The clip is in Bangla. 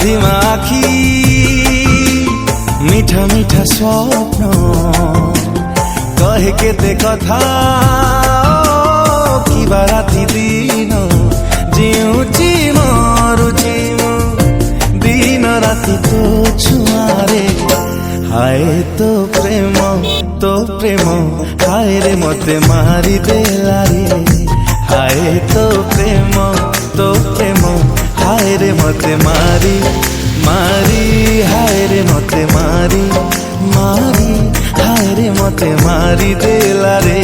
ধিমা আখি মিঠা মিঠা স্বপ্ন কহে কেতে কথা কিবা রাতি দিন জিউছি মরুছি মু দিন রাতি তো ছুঁয়ারে হায় তো প্রেম হায় রে মতে মারি দেলারে হায় তো প্রেম হায় রে মতে মারি হায় রে মতে মারি হায় রে মতে মারি দেলারে।